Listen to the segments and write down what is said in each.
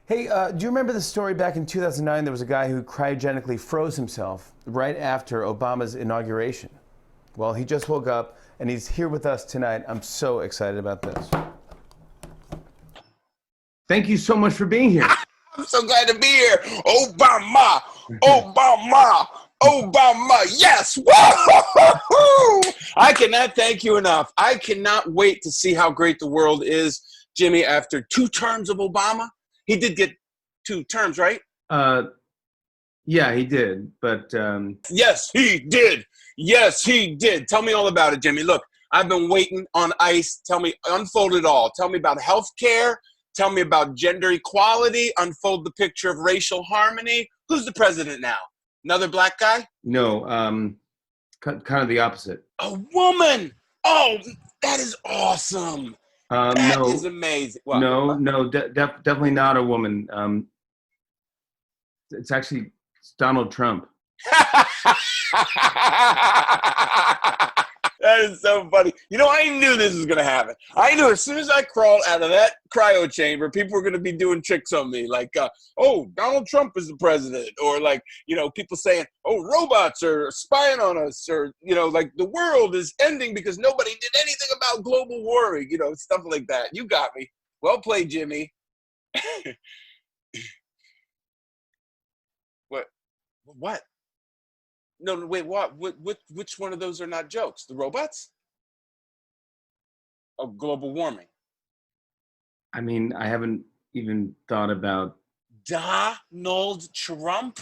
Hey, do you remember the story back in 2009? There was a guy who cryogenically froze himself right after Obama's inauguration. Well, he just woke up and he's here with us tonight. I'm so excited about this. Thank you so much for being here. I'm so glad to be here. Obama, Obama, Obama. Yes. Woo-hoo-hoo-hoo! I cannot thank you enough. I cannot wait to see how great the world is, Jimmy, after 2 terms of Obama. He did get 2 terms, right? Yeah, he did, but Yes, he did. Yes, he did. Tell me all about it, Jimmy. Look, I've been waiting on ice. Tell me, unfold it all. Tell me about health care. Tell me about gender equality. Unfold the picture of racial harmony. Who's the president now? Another black guy? no, kind of the opposite. A woman. Oh, that is awesome. That No, is amazing. What? no, definitely not a woman. It's actually Donald Trump. That is so funny. You know, I knew this was going to happen. I knew as soon as I crawled out of that cryo chamber, people were going to be doing tricks on me. Like, oh, Donald Trump is the president. Or like, you know, people saying, oh, robots are spying on us. Or, you know, like the world is ending because nobody did anything about global warming. You know, stuff like that. You got me. Well played, Jimmy. What? What? No, wait, what? Which one of those are not jokes? The robots? Oh, global warming. I mean, I haven't even thought about. Donald Trump?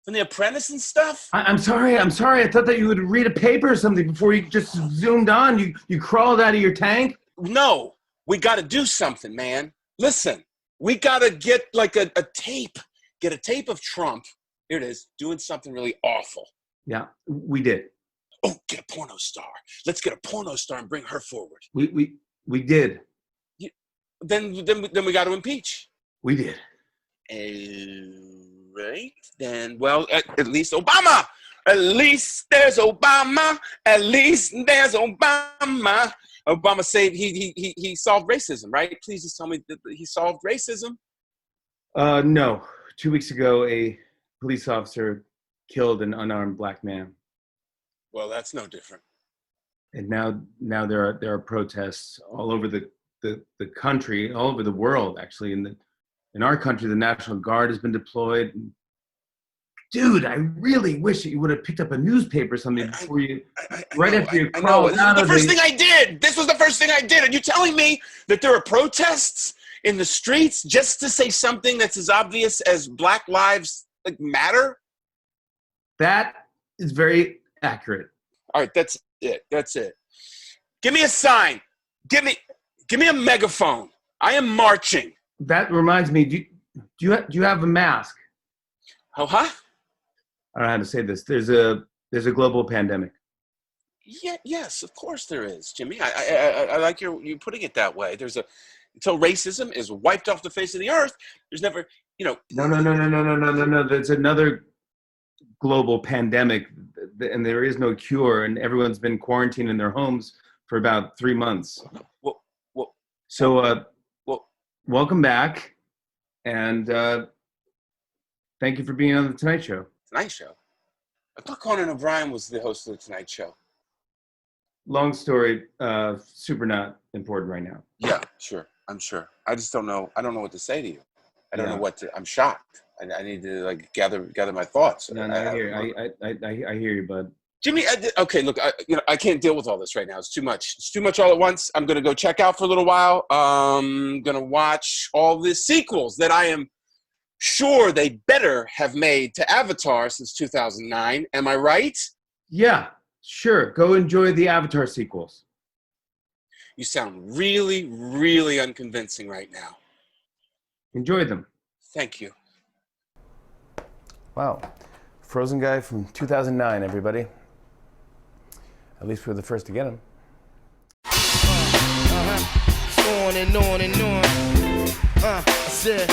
From The Apprentice and stuff? I'm sorry. I thought that you would read a paper or something before you just zoomed on. You crawled out of your tank. No, we got to do something, man. Listen, we got to get like a tape. Get a tape of Trump. Here it is, doing something really awful. Yeah, we did. Oh, get a porno star. Let's get a porno star and bring her forward. We did. Then we got to impeach. We did. Right then. Well, at least Obama. At least there's Obama. At least there's Obama. Obama said he solved racism, right? Please just tell me that he solved racism. No. 2 weeks ago, a police officer killed an unarmed black man. Well, that's no different. And now there are protests all over the country, all over the world, actually. In our country, the National Guard has been deployed. Dude, I really wish that you would have picked up a newspaper or something before you, after you crawled out of the first thing I did. This was the first thing I did. Are you telling me that there are protests in the streets just to say something that's as obvious as Black Lives Matter? That is very accurate. All right, that's it. That's it. Give me a sign. Give me a megaphone. I am marching. That reminds me. Do you have a mask? Oh, huh? I don't know how to say this. There's a global pandemic. Yeah, yes, of course there is, Jimmy. I like you putting it that way. Until racism is wiped off the face of the earth, there's never, you know. No. There's another global pandemic, and there is no cure, and everyone's been quarantined in their homes for about 3 months. Welcome back, and thank you for being on the Tonight Show. Tonight Show? I thought Conan O'Brien was the host of the Tonight Show. Long story, super not important right now. Yeah, sure. I'm sure. I just don't know. I don't know what to say to you. I don't know what to. I'm shocked. I need to gather my thoughts. No, I hear you, bud. Jimmy, okay, look, I can't deal with all this right now. It's too much. It's too much all at once. I'm gonna go check out for a little while. Gonna watch all the sequels that I am sure they better have made to Avatar since 2009. Am I right? Yeah, sure. Go enjoy the Avatar sequels. You sound really, really unconvincing right now. Enjoy them. Thank you. Wow. Frozen guy from 2009, everybody. At least we were the first to get him. On and on and on. I said,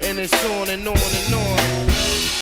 and it's on and on and on.